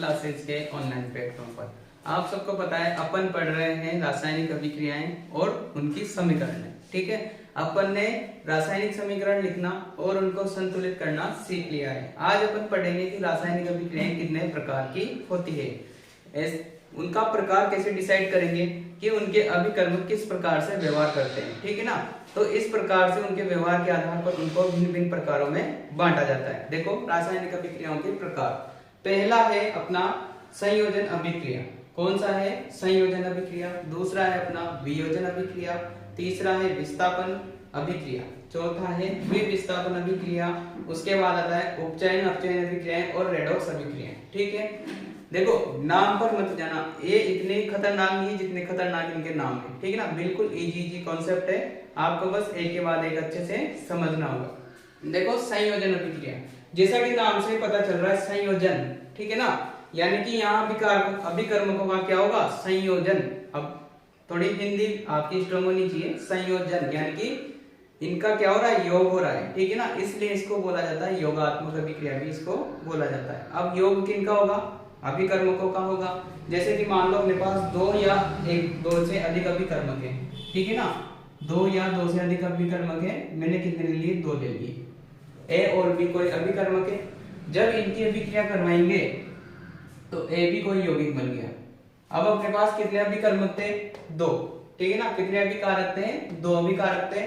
Classes के online platform पर। आप सबको पता है अपन पढ़ रहे हैं रासायनिक अभिक्रियाएं और उनकी समीकरण। ठीक है, अपन ने रासायनिक समीकरण लिखना और उनको संतुलित करना सीख लिया है। आज अपन पढ़ेंगे कि रासायनिक अभिक्रियाएं कितने प्रकार की होती है, उनका प्रकार कैसे डिसाइड करेंगे कि उनके अभिकर्मक किस प्रकार से व्यवहार करते हैं। ठीक है ना, तो इस प्रकार से उनके व्यवहार के आधार पर उनको भिन्न भिन्न प्रकारों में बांटा जाता है। देखो रासायनिक अभिक्रियाओं के प्रकार, पहला है अपना संयोजन अभिक्रिया। कौन सा है? संयोजन अभिक्रिया। दूसरा है अपना वियोजन अभिक्रिया। तीसरा है विस्थापन अभिक्रिया। चौथा है द्विविस्थापन अभिक्रिया। उसके बाद आता है उपचयन अपचयन अभिक्रियाएं और रेडॉक्स अभिक्रियाएं। ठीक है, देखो नाम पर मत जाना, ये इतने खतरनाक नहीं जितने खतरनाक इनके नाम है। ठीक है ना, बिल्कुल इजी कॉन्सेप्ट है, आपको बस एक के बाद एक अच्छे से समझना होगा। देखो संयोजन अभिक्रिया, जैसा कि नाम से पता चल रहा है संयोजन, ठीक है ना, यानी कि यहाँ अभिकर्मकों का क्या होगा? संयोजन। अब थोड़ी हिंदी आपकी स्ट्रांग होनी चाहिए। संयोजन यानी कि इनका क्या हो रहा है? योग हो रहा है। ठीक है ना, इसलिए इसको बोला जाता है योगात्मक अभिक्रिया भी इसको बोला जाता है। अब योग किनका होगा? अभिकर्मकों का होगा। जैसे कि मान लो अपने पास दो से अधिक अभिकर्मक है। ठीक है ना, दो से अधिक अभिकर्मक है, मैंने कितने ले लिए? दो ले लिए। ए और बी कोई अभिकर्मक है, जब इनकी अभिक्रिया करवाएंगे तो ए भी कोई यौगिक बन गया। अब अपने पास कितने अभिकर्मक थे? दो। ठीक है ना, कितने अभिकारक थे? दो अभिकारक थे।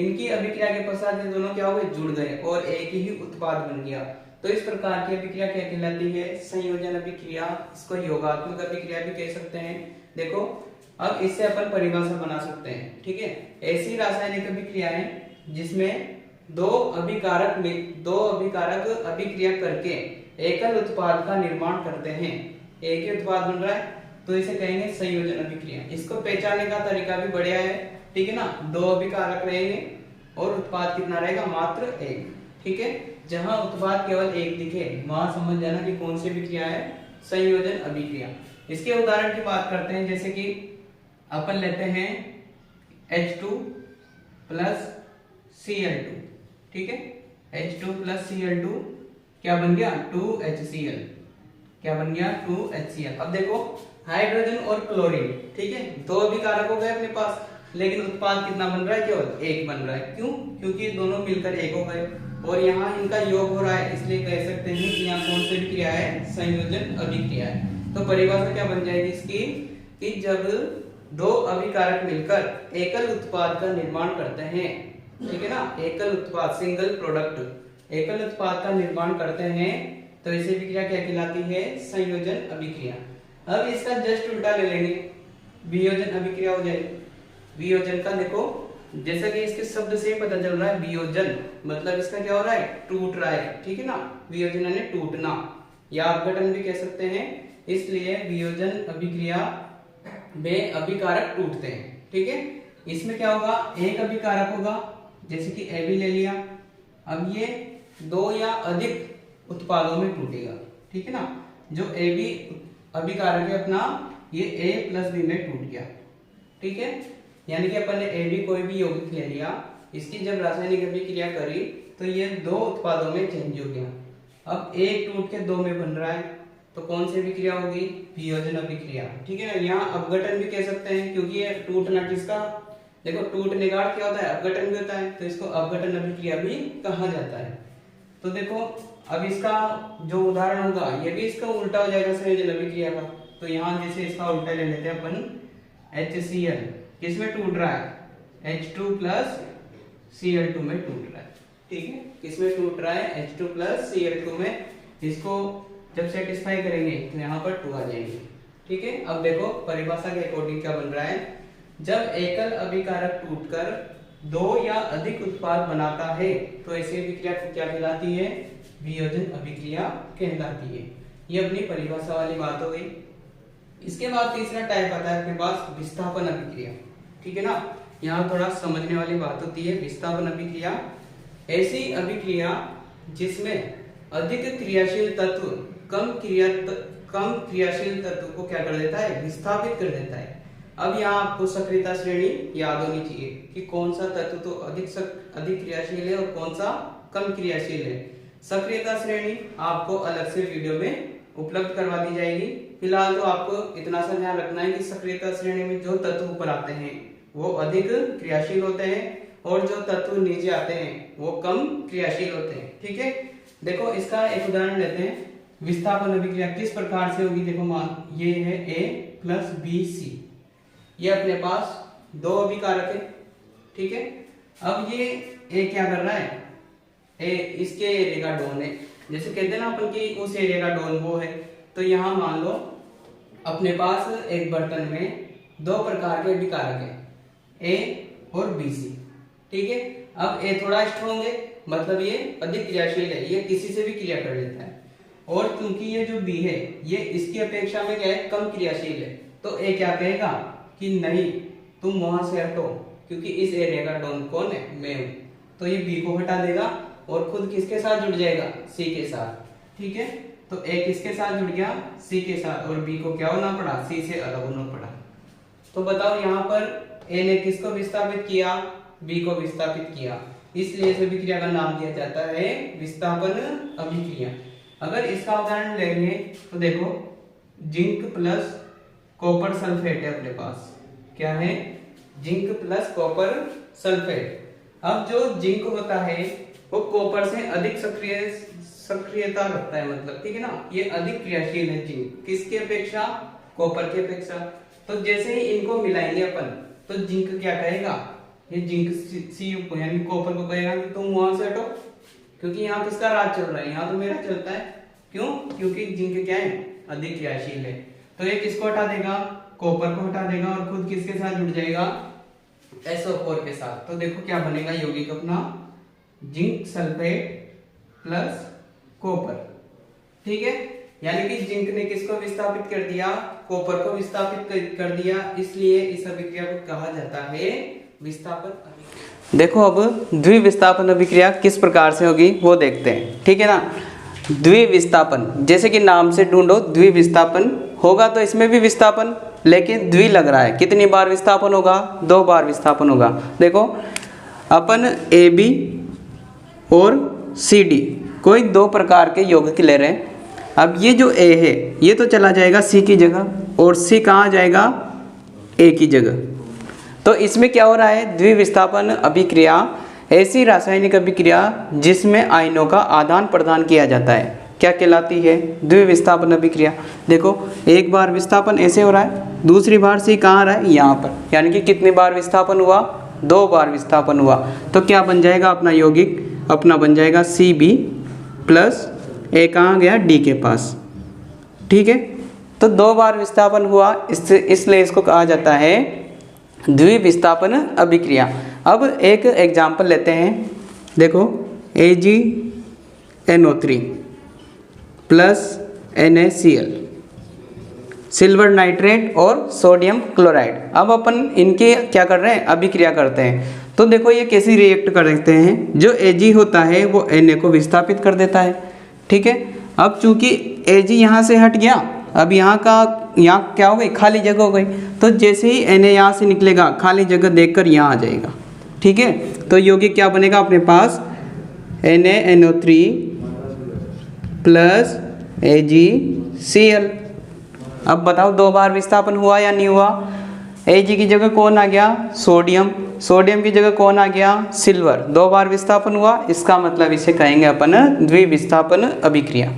इनकी अभिक्रिया के पश्चात ये दोनों क्या हो गए? जुड़ गए और एक ही उत्पाद बन गया। तो इस प्रकार की अभिक्रिया क्या कहलाती है? संयोजन अभिक्रिया। इसको योगात्मक अभिक्रिया भी कह सकते हैं। देखो अब इससे अपन परिभाषा बना सकते हैं। ठीक है, ऐसी रासायनिक अभिक्रियाएं जिसमें दो अभिकारक अभिक्रिया करके एकल उत्पाद का निर्माण करते हैं। एक ही उत्पाद बन रहा है तो इसे कहेंगे संयोजन अभिक्रिया। इसको पहचानने का तरीका भी बढ़िया है। ठीक है ना, दो अभिकारक रहेंगे और उत्पाद कितना रहेगा? मात्र एक। ठीक है, जहां उत्पाद केवल एक दिखे वहां समझ जाना कि कौन सी अभिक्रिया है? संयोजन अभिक्रिया। इसके उदाहरण की बात करते हैं, जैसे कि अपन लेते हैं H2 प्लस Cl2। ठीक है, H2 प्लस Cl2 क्या बन गया? 2HCl। क्या बन गया? 2HCl। अब देखो हाइड्रोजन और क्लोरीन, ठीक है, दो अभिकारक हो गए अपने पास, लेकिन उत्पाद कितना बन रहा है? केवल एक बन रहा है। क्यों? क्योंकि दोनों मिलकर एक हो गए और यहाँ इनका योग हो रहा है, इसलिए कह सकते हैं कि यहाँ कौन सी अभिक्रिया है? संयोजन अभिक्रिया है। तो परिभाषा क्या बन जाएगी इसकी कि जब दो अभिकारक मिलकर एकल उत्पाद का निर्माण करते हैं, ठीक है ना, एकल उत्पाद सिंगल प्रोडक्ट एकल उत्पाद का निर्माण करते हैं तो इसे अभिक्रिया क्या कहलाती है? संयोजन अभिक्रिया। अब इसका जस्ट उल्टा ले लेंगे, वियोजन अभिक्रिया हो जाएगी। वियोजन का देखो, जैसा कि इसके शब्द से पता चल रहा है वियोजन मतलब इसका क्या हो रहा है? टूट रहा है। ठीक है ना, वियोजन यानी टूटना या अपघटन भी कह सकते हैं। इसलिए वियोजन अभिक्रिया में अभिकारक टूटते हैं। ठीक है, इसमें क्या होगा? एक अभिकारक होगा, जैसे कि ए भी ले लिया। अब ये दो या अधिक उत्पादों में टूटेगा। ठीक है ना, जो ए बी अभिकारक है अपना, ये ए प्लस बी में टूट गया। ठीक है, यानी कि अपन ने ए बी कोई भी यौगिक ले लिया, इसकी जब रासायनिक अभिक्रिया करी तो ये दो उत्पादों में चेंज हो गया। अब एक टूट के दो में बन रहा है तो कौन सी अभिक्रिया होगी? वियोजन अभिक्रिया। ठीक है ना, यहाँ अपघटन भी कह सकते हैं क्योंकि ये टूटना किसका? देखो टूटने का क्या होता है? अपघटन भी होता है, तो इसको अपघटन अभिक्रिया भी कहा जाता है। तो देखो अब इसका जो उदाहरण होगा ये भी इसका उल्टा हो जाएगा संयोजन अभिक्रिया का। तो यहाँ जैसे इसका उल्टा ले लेते हैं अपन, HCl किसमें टूट रहा है? H2 प्लस Cl2 में टूट रहा है। ठीक है, किसमें टूट रहा है? H2 प्लस Cl2 में। इसको जब सेटिस्फाई करेंगे तो यहाँ पर 2 आ जाएंगे। ठीक है, अब देखो परिभाषा के अकॉर्डिंग क्या बन रहा है? जब एकल अभिकारक टूटकर दो या अधिक उत्पाद बनाता है तो ऐसी अभिक्रिया को क्या कहलाती है? वियोजन अभिक्रिया कहलाती है। ये अपनी परिभाषा वाली बात हो गई। इसके बाद तीसरा टाइप आता है अपने पास विस्थापन अभिक्रिया। ठीक है ना, यहाँ थोड़ा समझने वाली बात होती है। विस्थापन अभिक्रिया ऐसी अभिक्रिया जिसमें अधिक क्रियाशील तत्व कम क्रियाशील तत्व को क्या कर देता है? विस्थापित कर देता है। अब यहाँ आपको सक्रियता श्रेणी याद होनी चाहिए कि कौन सा तत्व तो अधिक क्रियाशील है और कौन सा कम क्रियाशील है। सक्रियता श्रेणी आपको अलग से वीडियो में उपलब्ध करवा दी जाएगी। फिलहाल तो आपको इतना सा ध्यान रखना है कि सक्रियता श्रेणी में जो तत्व ऊपर आते हैं वो अधिक क्रियाशील होते हैं और जो तत्व नीचे आते हैं वो कम क्रियाशील होते हैं। ठीक है, देखो इसका एक उदाहरण लेते हैं। विस्थापन अभिक्रिया किस प्रकार से होगी? देखो मान ये है A प्लस बी सी, ये अपने पास दो अभिकारक है। ठीक है, अब ये A क्या कर रहा है? A इसके एरिया का डोन है, जैसे कहते हैं ना अपन की उस एरिया का डोन वो है। तो यहाँ मान लो अपने पास एक बर्तन में दो प्रकार के अभिकारक है, A और बी सी। ठीक है, अब A थोड़ा स्ट्रॉन्ग है, मतलब ये अधिक क्रियाशील है, ये किसी से भी क्रिया कर लेता है। और क्योंकि ये जो B है ये इसकी अपेक्षा में क्या है? कम क्रियाशील है। तो A क्या कहेगा कि नहीं तुम वहां से हटो, क्योंकि इस एरिया का डॉन कौन है? मैं हूं। तो ये B को हटा देगा और खुद किसके साथ जुड़ जाएगा? C के साथ। ठीक है, तो A किसके साथ जुड़ गया? C के साथ, और B को क्या होना पड़ा? C से अलग होना पड़ा। तो बताओ यहाँ पर A ने किसको विस्थापित किया? B को विस्थापित किया, इसलिए इस अभिक्रिया का नाम दिया जाता है विस्थापन अभिक्रिया। अगर इसका उदाहरण लेंगे तो देखो जिंक प्लस कॉपर सल्फेट है अपने पास। क्या है? Zinc plus copper sulphate. अब जो जिंक होता है वो कॉपर से अधिक सक्रियता रखता है, मतलब ठीक है ना, ये अधिक क्रियाशील है जिंक किसकी अपेक्षा? कॉपर की अपेक्षा। तो जैसे ही इनको मिलाएंगे अपन तो जिंक क्या कहेगा? ये जिंक सी को यानी कॉपर को कहेगा कि तुम वहां से हटो, क्योंकि यहाँ किसका राज चल रहा है? यहाँ तो मेरा चलता है। क्यों? क्योंकि जिंक क्या है? अधिक क्रियाशील है। तो ये किसको हटा देगा? कॉपर को हटा देगा और खुद किसके साथ जुड़ जाएगा? SO4 के साथ। तो देखो क्या बनेगा यौगिक अपना? Zinc sulphate plus copper. ठीक है, यानी कि जिंक ने किसको विस्थापित कर दिया? कॉपर को विस्थापित कर दिया, इसलिए इस अभिक्रिया को कहा जाता है विस्थापन अभिक्रिया। देखो अब द्विविस्थापन अभिक्रिया किस प्रकार से होगी वो देखते हैं। ठीक है ना, द्विविस्थापन जैसे कि नाम से ढूंढो, द्विविस्थापन होगा तो इसमें भी विस्थापन, लेकिन द्वि लग रहा है। कितनी बार विस्थापन होगा? 2 बार विस्थापन होगा। देखो अपन AB और CD कोई 2 प्रकार के यौगिक ले रहे हैं। अब ये जो A है ये तो चला जाएगा C की जगह और C कहाँ जाएगा? A की जगह। तो इसमें क्या हो रहा है? द्विविस्थापन अभिक्रिया ऐसी रासायनिक अभिक्रिया जिसमें आयनों का आदान प्रदान किया जाता है क्या कहलाती है? द्विविस्थापन अभिक्रिया। देखो एक बार विस्थापन ऐसे हो रहा है, दूसरी बार से कहाँ आ रहा है? यहाँ पर, यानी कि कितनी बार विस्थापन हुआ? 2 बार विस्थापन हुआ। तो क्या बन जाएगा अपना यौगिक? अपना बन जाएगा CB प्लस A कहाँ गया? D के पास। ठीक है, तो 2 बार विस्थापन हुआ, इसलिए इसको कहा जाता है द्विविस्थापन अभिक्रिया। अब एक एग्जाम्पल लेते हैं। देखो AgNO3 plus NaCl, silver nitrate और सोडियम क्लोराइड। अब अपन इनके क्या कर रहे हैं? अभिक्रिया करते हैं। तो देखो ये कैसे रिएक्ट करते हैं? जो Ag होता है वो Na को विस्थापित कर देता है। ठीक है, अब चूंकि Ag यहाँ से हट गया, अब यहाँ क्या हो गई? खाली जगह हो गई। तो जैसे ही Na यहाँ से निकलेगा खाली जगह देखकर यहाँ आ जाएगा। ठीक है, तो यौगिक क्या बनेगा अपने पास? NaNO3 plus AgCl। अब बताओ 2 बार विस्थापन हुआ या नहीं हुआ? Ag की जगह कौन आ गया? सोडियम। सोडियम की जगह कौन आ गया? सिल्वर। 2 बार विस्थापन हुआ, इसका मतलब इसे कहेंगे अपन द्विविस्थापन अभिक्रिया।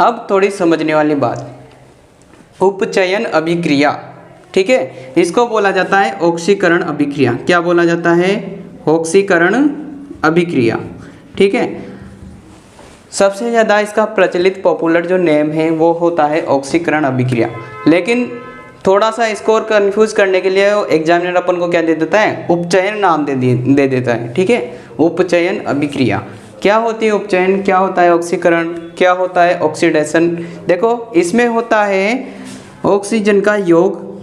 अब थोड़ी समझने वाली बात, उपचयन अभिक्रिया। ठीक है, इसको बोला जाता है ऑक्सीकरण अभिक्रिया। क्या बोला जाता है? ऑक्सीकरण अभिक्रिया। ठीक है, सबसे ज़्यादा इसका प्रचलित पॉपुलर जो नेम है वो होता है ऑक्सीकरण अभिक्रिया। लेकिन थोड़ा सा इसको और कन्फ्यूज करने के लिए एग्जामिनर अपन को क्या दे देता है? उपचयन नाम दे देता है। ठीक है, उपचयन अभिक्रिया। क्या होती है उपचयन? क्या होता है ऑक्सीकरण? क्या होता है ऑक्सीडेशन? देखो इसमें होता है ऑक्सीजन का योग,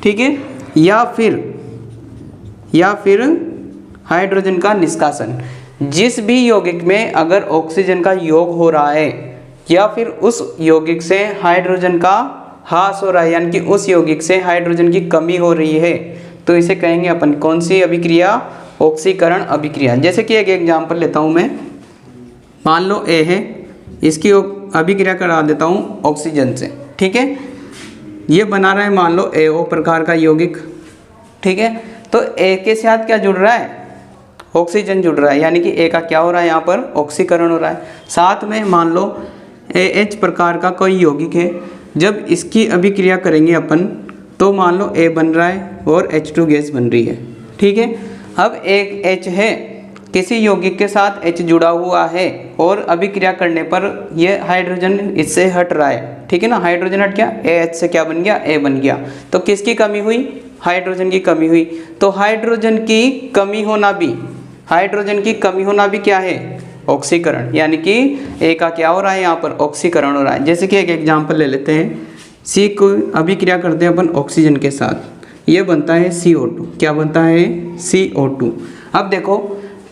ठीक है, या फिर हाइड्रोजन का निष्कासन। जिस भी यौगिक में अगर ऑक्सीजन का योग हो रहा है या फिर उस यौगिक से हाइड्रोजन का ह्रास हो रहा है, यानी कि उस यौगिक से हाइड्रोजन की कमी हो रही है, तो इसे कहेंगे अपन कौन सी अभिक्रिया? ऑक्सीकरण अभिक्रिया। जैसे कि एक एग्जांपल लेता हूँ मैं। मान लो A है, इसकी अभिक्रिया करा देता हूँ ऑक्सीजन से, ठीक है। ये बना रहा है मान लो AO प्रकार का यौगिक, ठीक है। तो A के साथ क्या जुड़ रहा है, ऑक्सीजन जुड़ रहा है, यानी कि A का क्या हो रहा है यहाँ पर ऑक्सीकरण हो रहा है। साथ में मान लो AH प्रकार का कोई यौगिक है, जब इसकी अभिक्रिया करेंगे अपन तो मान लो A बन रहा है और H2 गैस बन रही है, ठीक है। अब एक H है, किसी यौगिक के साथ H जुड़ा हुआ है और अभिक्रिया करने पर ये हाइड्रोजन इससे हट रहा है, ठीक है ना। हाइड्रोजन हट गया, AH से क्या बन गया, A बन गया। तो किसकी कमी हुई, हाइड्रोजन की कमी हुई। तो हाइड्रोजन की कमी होना भी, हाइड्रोजन की कमी होना भी क्या है, ऑक्सीकरण, यानी कि A का क्या हो रहा है यहाँ पर ऑक्सीकरण हो रहा है। जैसे कि एक एग्जाम्पल ले लेते हैं, C को अभिक्रिया करते हैं अपन ऑक्सीजन के साथ, ये बनता है CO2, क्या बनता है CO2। अब देखो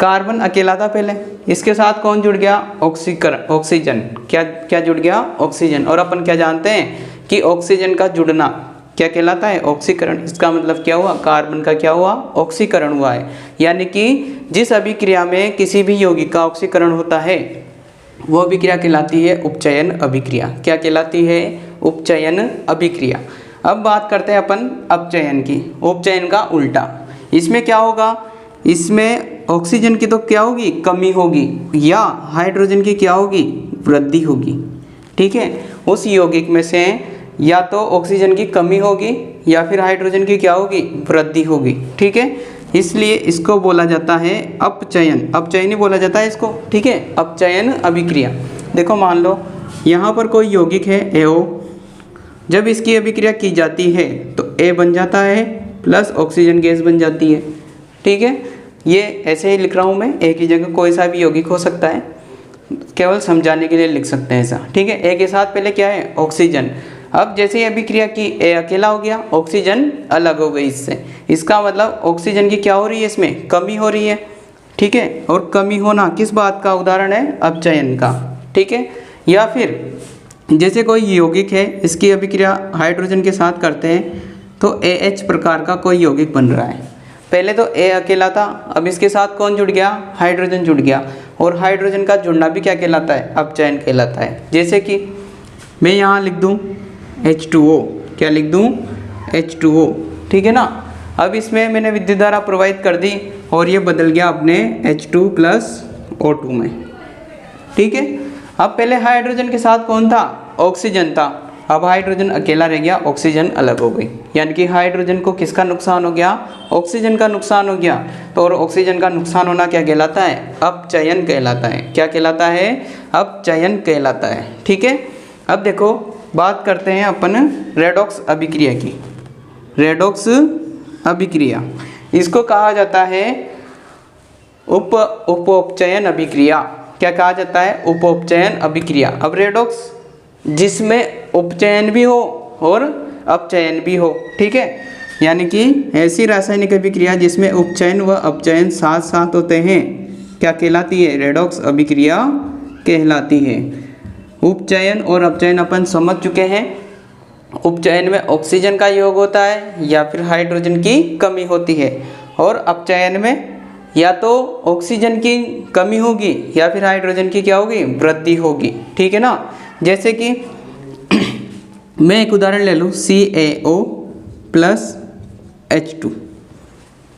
कार्बन अकेला था पहले, इसके साथ कौन जुड़ गया, ऑक्सीजन, क्या जुड़ गया, ऑक्सीजन। और अपन क्या जानते हैं कि ऑक्सीजन का जुड़ना क्या कहलाता है, ऑक्सीकरण। इसका मतलब क्या हुआ, कार्बन का क्या हुआ, ऑक्सीकरण हुआ है। यानी कि जिस अभिक्रिया में किसी भी यौगिक का ऑक्सीकरण होता है वो अभिक्रिया कहलाती है उपचयन अभिक्रिया। क्या कहलाती है, उपचयन अभिक्रिया। अब बात करते हैं अपन अपचयन की, उपचयन का उल्टा। इसमें क्या होगा, इसमें ऑक्सीजन की तो क्या होगी, कमी होगी, या हाइड्रोजन की क्या होगी, वृद्धि होगी, ठीक है। उस यौगिक में से या तो ऑक्सीजन की कमी होगी या फिर हाइड्रोजन की क्या होगी, वृद्धि होगी, ठीक है। इसलिए इसको बोला जाता है अपचयन, अपचयन ही बोला जाता है इसको, ठीक है, अपचयन अभिक्रिया। देखो मान लो यहाँ पर कोई यौगिक है AO, जब इसकी अभिक्रिया की जाती है तो A बन जाता है प्लस ऑक्सीजन गैस बन जाती है, ठीक है। ये ऐसे ही लिख रहा हूँ मैं, A की जगह कोई सा भी यौगिक हो सकता है, केवल समझाने के लिए लिख सकते हैं ऐसा, ठीक है। A के साथ पहले क्या है, ऑक्सीजन। अब जैसे ही अभिक्रिया की A अकेला हो गया, ऑक्सीजन अलग हो गई इससे, इसका मतलब ऑक्सीजन की क्या हो रही है, इसमें कमी हो रही है, ठीक है। और कमी होना किस बात का उदाहरण है, अपचयन का, ठीक है। या फिर जैसे कोई यौगिक है, इसकी अभिक्रिया हाइड्रोजन के साथ करते हैं तो AH प्रकार का कोई यौगिक बन रहा है। पहले तो A अकेला था, अब इसके साथ कौन जुड़ गया, हाइड्रोजन जुड़ गया। और हाइड्रोजन का जुड़ना भी क्या कहलाता है, अपचयन कहलाता है। जैसे कि मैं यहाँ लिख दूँ H2O, क्या लिख दूँ, H2O, ठीक है ना। अब इसमें मैंने विद्युत धारा प्रवाहित कर दी और ये बदल गया अपने H2 + O2 में, ठीक है। अब पहले हाइड्रोजन के साथ कौन था, ऑक्सीजन था, अब हाइड्रोजन अकेला रह गया, ऑक्सीजन अलग हो गई, यानी कि हाइड्रोजन को किसका नुकसान हो गया, ऑक्सीजन का नुकसान हो गया। तो और ऑक्सीजन का नुकसान होना क्या कहलाता है, अपचयन कहलाता है। क्या कहलाता है, अपचयन कहलाता है, ठीक है। अब देखो बात करते हैं अपन रेडॉक्स अभिक्रिया की। रेडॉक्स अभिक्रिया, इसको कहा जाता है उपचयन अभिक्रिया। क्या कहा जाता है, उपचयन अभिक्रिया। अब रेडॉक्स जिसमें उपचयन भी हो और अपचयन भी हो, ठीक है, यानी कि ऐसी रासायनिक अभिक्रिया जिसमें उपचयन व अपचयन साथ साथ होते हैं, क्या कहलाती है, रेडॉक्स अभिक्रिया कहलाती है। उपचयन और अपचयन अपन समझ चुके हैं। उपचयन में ऑक्सीजन का योग होता है या फिर हाइड्रोजन की कमी होती है, और अपचयन में या तो ऑक्सीजन की कमी होगी या फिर हाइड्रोजन की क्या होगी, वृद्धि होगी, ठीक है ना। जैसे कि मैं एक उदाहरण ले लूँ, CaO + H2,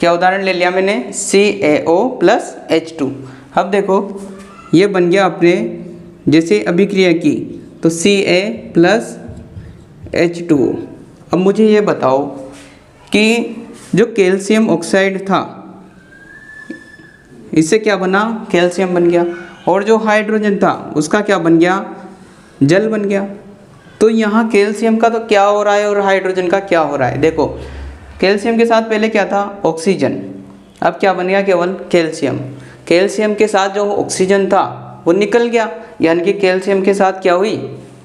क्या उदाहरण ले लिया मैंने, CaO + H2। अब देखो ये बन गया अपने, जैसे अभिक्रिया की तो Ca + H2O। अब मुझे ये बताओ कि जो कैल्शियम ऑक्साइड था इससे क्या बना, कैल्शियम बन गया, और जो हाइड्रोजन था उसका क्या बन गया, जल बन गया। तो यहाँ कैल्शियम का तो क्या हो रहा है और हाइड्रोजन का क्या हो रहा है। देखो कैल्शियम के साथ पहले क्या था, ऑक्सीजन, अब क्या बन गया, केवल कैल्शियम। कैल्शियम के साथ जो ऑक्सीजन था वो निकल गया, यानी कि कैल्शियम के साथ क्या हुई,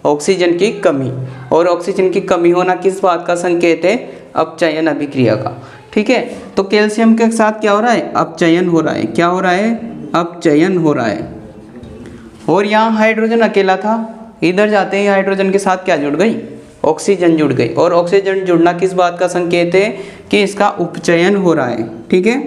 ऑक्सीजन की कमी। और ऑक्सीजन की कमी होना किस बात का संकेत है, अपचयन अभिक्रिया का, ठीक है। तो कैल्शियम के साथ क्या हो रहा है, अपचयन हो रहा है। क्या हो रहा है, अपचयन हो रहा है। और यहाँ हाइड्रोजन अकेला था, इधर जाते ही हाइड्रोजन के साथ क्या जुड़ गई, ऑक्सीजन जुड़ गई। और ऑक्सीजन जुड़ना किस बात का संकेत है, कि इसका उपचयन हो रहा है, ठीक है,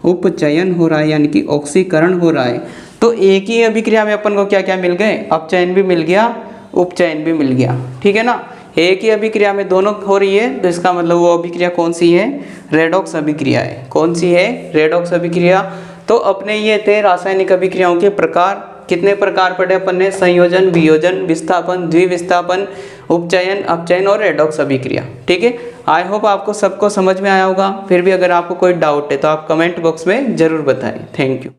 उपचयन हो रहा है, यानी कि ऑक्सीकरण हो रहा है। तो एक ही अभिक्रिया में अपन को क्या क्या मिल गए, अपचयन भी मिल गया उपचयन भी मिल गया। ठीक है ना, एक ही अभिक्रिया में दोनों हो रही है तो इसका मतलब वो अभिक्रिया कौन सी है, रेडॉक्स अभिक्रिया है। कौन सी है, रेडॉक्स अभिक्रिया। तो अपने ये थे रासायनिक अभिक्रियाओं के प्रकार। कितने प्रकार पढ़े अपन ने, संयोजन, वियोजन, विस्थापन, द्विविस्थापन, उपचयन, अपचयन और रेडॉक्स अभिक्रिया। ठीक है, आई होप आपको सबको समझ में आया होगा। फिर भी अगर आपको कोई डाउट है तो आप कमेंट बॉक्स में जरूर बताएं। Thank you.